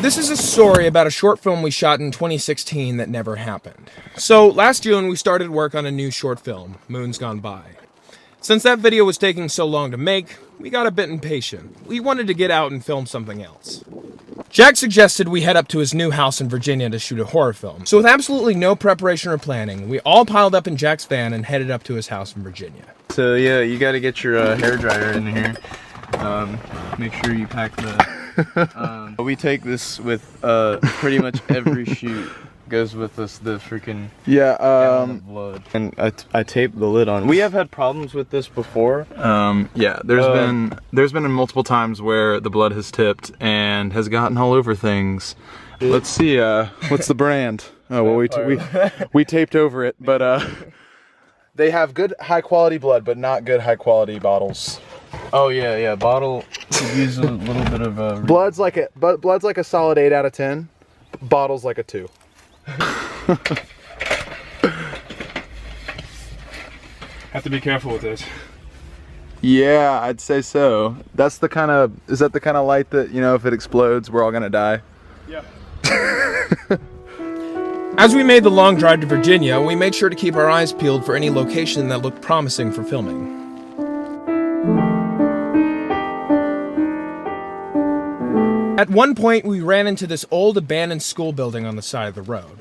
This is a story about a short film we shot in 2016 that never happened. So, last June we started work on a new short film, Moons Gone By. Since that video was taking so long to make, we got a bit impatient. We wanted to get out and film something else. Jack suggested we head up to his new house in Virginia to shoot a horror film. So with absolutely no preparation or planning, we all piled up in Jack's van and headed up to his house in Virginia. So yeah, you gotta get your hairdryer in here. Make sure you pack the... we take this with pretty much every shoot. Goes with us the freaking gallon of blood. And I taped the lid on. We have had problems with this before. Yeah, there's been multiple times where the blood has tipped and has gotten all over things. Let's see, what's the brand? Oh well, we taped over it, but they have good high quality blood, but not good high quality bottles. Oh yeah, bottle could use a little bit of blood's like a solid 8 out of 10. Bottle's like a 2. Have to be careful with it. Yeah, I'd say so. Is that the kind of light that, you know, if it explodes, we're all gonna die? Yeah. As we made the long drive to Virginia, we made sure to keep our eyes peeled for any location that looked promising for filming. At one point, we ran into this old abandoned school building on the side of the road.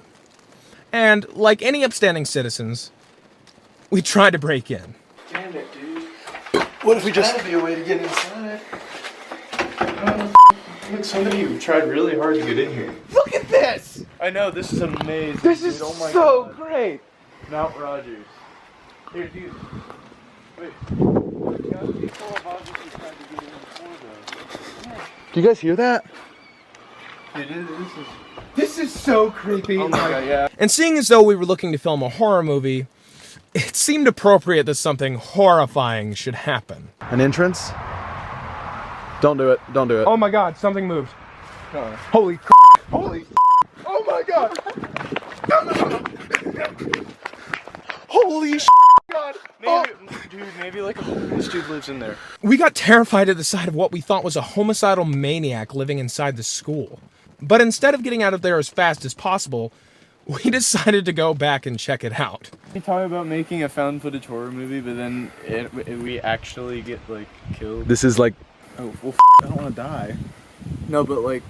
And, like any upstanding citizens, we tried to break in. Damn it, dude. What if we just... There's gotta be a way to get inside. Look, somebody tried really hard to get in here. Look at this! I know, this is amazing. This is oh my so God. great! Mount Rogers. Here, dude. Wait. There's gotta be full of obviously trying to get in before though. Yeah. Do you guys hear that? Dude, This is so creepy. oh my God, yeah. And seeing as though we were looking to film a horror movie, it seemed appropriate that something horrifying should happen. An entrance? Don't do it. Don't do it. Oh my God, something moved. Holy Holy Oh my God! Holy God! Maybe like a homeless dude lives in there. We got terrified at the sight of what we thought was a homicidal maniac living inside the school. But instead of getting out of there as fast as possible, we decided to go back and check it out. We talk about making a found footage horror movie, but then we actually get like killed. This is like... Oh, well, I don't want to die. No, but like,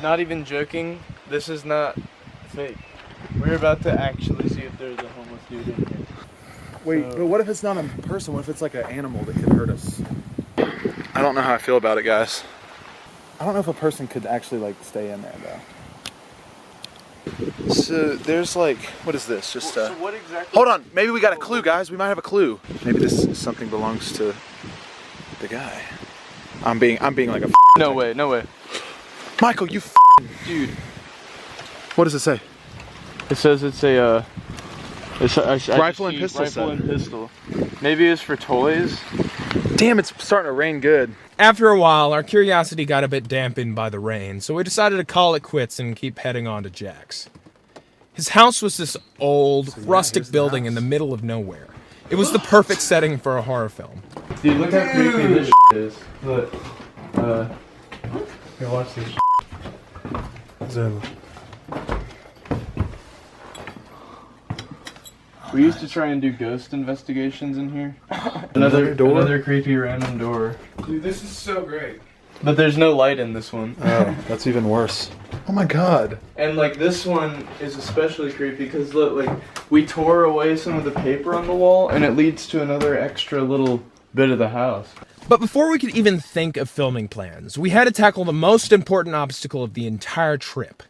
not even joking, this is not fake. We're about to actually see if there's a homeless dude in here. Wait, but what if it's not a person? What if it's like an animal that could hurt us? I don't know how I feel about it, guys. I don't know if a person could actually like stay in there though. So there's like, what is this? Just so what exactly? Hold on, maybe we got a clue, guys. We might have a clue. Maybe this something belongs to the guy. I'm being like a. No way, no way. Michael, you dude. What does it say? It says it's a rifle and pistol. Rifle and pistol. Maybe it's for toys. Damn, it's starting to rain good. After a while, our curiosity got a bit dampened by the rain, so we decided to call it quits and keep heading on to Jack's. His house was this old, rustic building in the middle of nowhere. It was the perfect setting for a horror film. Dude, look how creepy this is. Look. Here, watch this. Zoom. We used to try and do ghost investigations in here. Another creepy random door. Dude, this is so great. But there's no light in this one. Oh, that's even worse. Oh my God. And like this one is especially creepy because look, like we tore away some of the paper on the wall and it leads to another extra little bit of the house. But before we could even think of filming plans, we had to tackle the most important obstacle of the entire trip: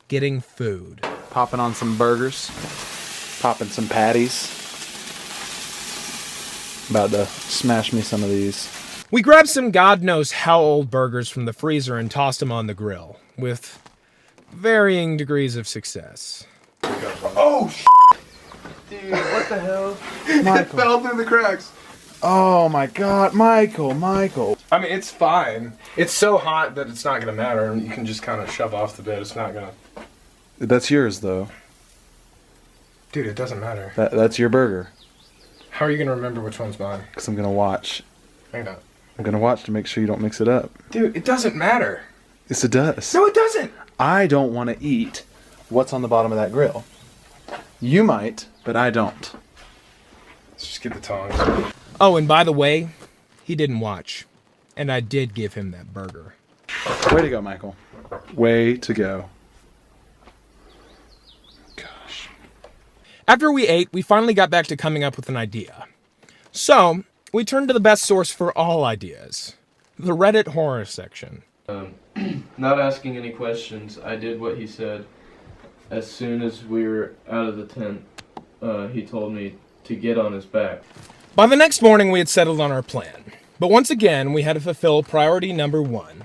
getting food. Popping on some burgers. Popping some patties. About to smash me some of these. We grabbed some God knows how old burgers from the freezer and tossed them on the grill, with varying degrees of success. Oh, Dude, what the hell? it fell through the cracks. Oh my God, Michael. I mean, it's fine. It's so hot that it's not gonna matter, and you can just kind of shove off the bed. It's not gonna... That's yours, though. Dude, it doesn't matter. That's your burger. How are you gonna remember which one's mine? Because I'm gonna watch. Hang on. I'm gonna watch to make sure you don't mix it up. Dude, it doesn't matter. Yes, it does. No, it doesn't. I don't want to eat what's on the bottom of that grill. You might, but I don't. Let's just get the tongs. Oh, and by the way, he didn't watch. And I did give him that burger. Way to go, Michael. Way to go. Gosh. After we ate, we finally got back to coming up with an idea. So, we turned to the best source for all ideas. The Reddit horror section. Not asking any questions, I did what he said. As soon as we were out of the tent, he told me to get on his back. By the next morning, we had settled on our plan. But once again, we had to fulfill priority number 1.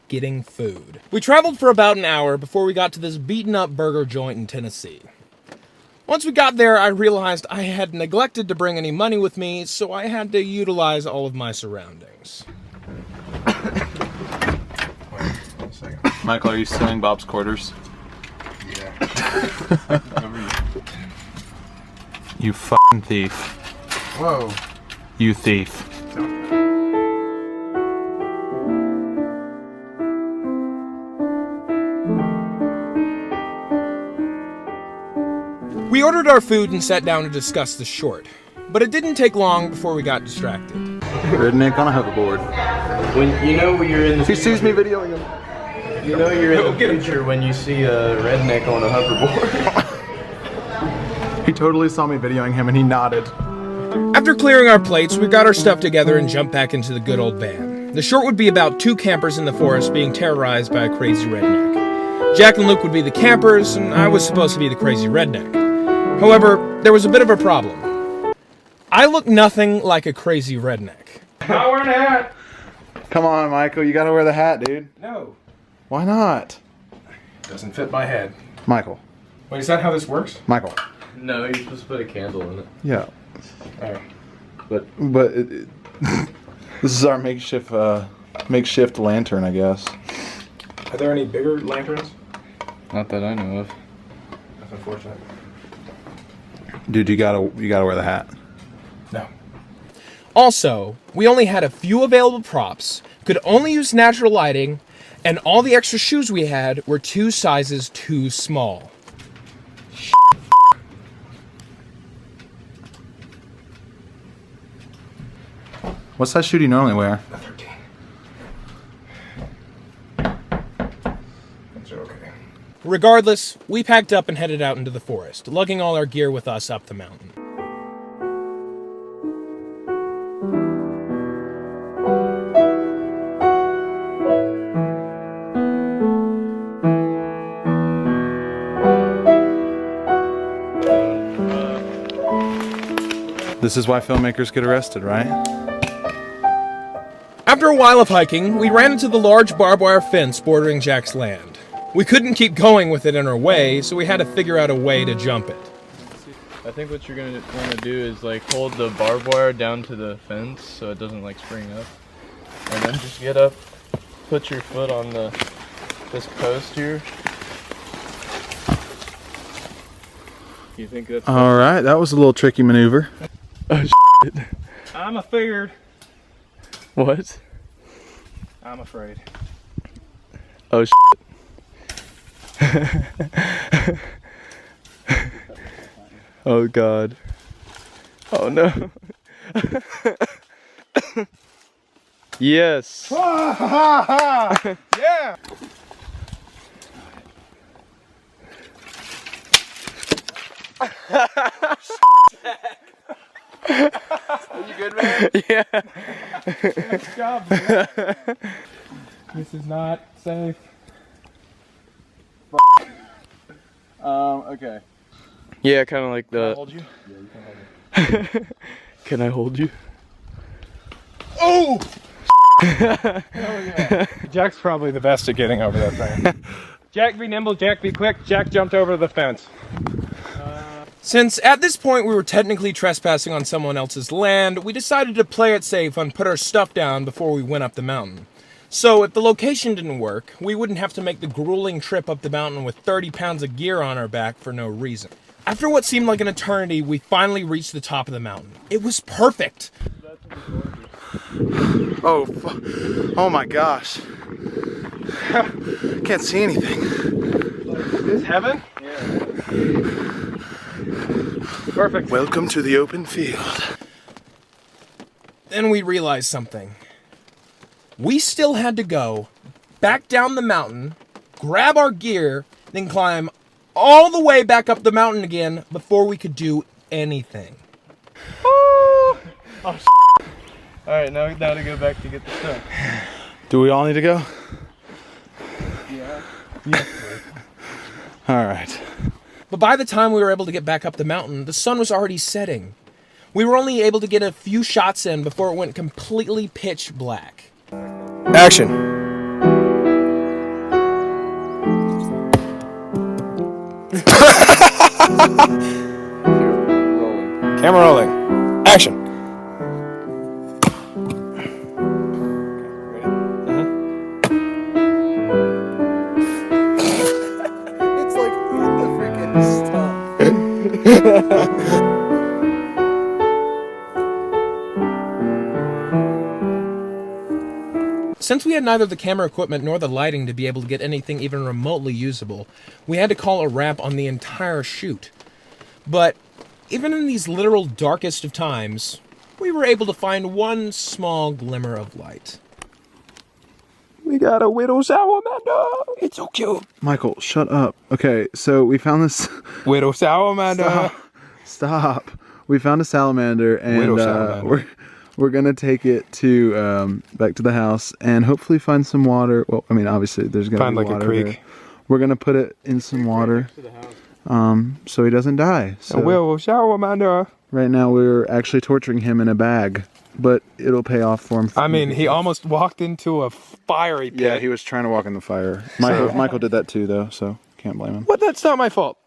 Getting food. We traveled for about an hour before we got to this beaten up burger joint in Tennessee. Once we got there, I realized I had neglected to bring any money with me, so I had to utilize all of my surroundings. Michael, are you stealing Bob's quarters? Yeah. You fucking thief. Whoa. You thief. We ordered our food and sat down to discuss the short, but it didn't take long before we got distracted. Redneck on a hoverboard. When you're in the He sees me videoing him. You know you're in the future when you see a redneck on a hoverboard. He totally saw me videoing him and he nodded. After clearing our plates, we got our stuff together and jumped back into the good old van. The short would be about 2 campers in the forest being terrorized by a crazy redneck. Jack and Luke would be the campers, and I was supposed to be the crazy redneck. However, there was a bit of a problem. I look nothing like a crazy redneck. Not wearing a hat. Come on, Michael, you gotta wear the hat, dude. No. Why not? Doesn't fit my head. Michael. Wait, is that how this works? Michael. No, you're supposed to put a candle in it. Yeah. Oh. But this is our makeshift lantern, I guess. Are there any bigger lanterns? Not that I know of. That's unfortunate. Dude, you gotta wear the hat. No. Also, we only had a few available props, could only use natural lighting, and all the extra shoes we had were 2 sizes too small. What size shoe do you normally wear? A 13. That's okay. Regardless, we packed up and headed out into the forest, lugging all our gear with us up the mountain. This is why filmmakers get arrested, right? After a while of hiking, we ran into the large barbed wire fence bordering Jack's land. We couldn't keep going with it in our way, so we had to figure out a way to jump it. I think what you're gonna want to do is like hold the barbed wire down to the fence so it doesn't like spring up, and then just get up, put your foot on this post here. You think that's All right, that was a little tricky maneuver. Oh shit. I'm afraid. What? I'm afraid. Oh shit. Oh god. Oh no. Yes. Yeah! Are you good, man? Yeah. Nice job, man. This is not safe. Okay. Yeah, kind of like the. Hold you? Yeah, you can hold me. Can I hold you? Oh! Oh yeah. Jack's probably the best at getting over that thing. Jack, be nimble. Jack, be quick. Jack jumped over the fence. Since at this point we were technically trespassing on someone else's land, we decided to play it safe and put our stuff down before we went up the mountain. So if the location didn't work, we wouldn't have to make the grueling trip up the mountain with 30 pounds of gear on our back for no reason. After what seemed like an eternity, we finally reached the top of the mountain. It was perfect! Oh, oh my gosh. Can't see anything. Is this heaven? Yeah. Perfect. Welcome to the open field. Then we realized something. We still had to go back down the mountain, grab our gear, then climb all the way back up the mountain again before we could do anything. Oh, Alright, now to go back to get the stuff. Do we all need to go? Yeah. All right. But by the time we were able to get back up the mountain, the sun was already setting. We were only able to get a few shots in before it went completely pitch black. Action. Camera rolling. Action. It's like the freaking stuff. Since we had neither the camera equipment nor the lighting to be able to get anything even remotely usable, we had to call a wrap on the entire shoot. But even in these literal darkest of times, we were able to find one small glimmer of light. We got a widow salamander. It's so cute. Michael, shut up. Okay, so we found this. Widow salamander. Stop. We found a salamander, and Widow salamander. We're gonna take it to back to the house and hopefully find some water. Well, I mean, obviously there's gonna Find be like a water creek. there. We're gonna put it in some water, so he doesn't die. So A widow salamander. right now we're actually torturing him in a bag, but it'll pay off for him. I mean, he almost walked into a fiery pit. Yeah, he was trying to walk in the fire. Michael did that too, though, so can't blame him. But that's not my fault.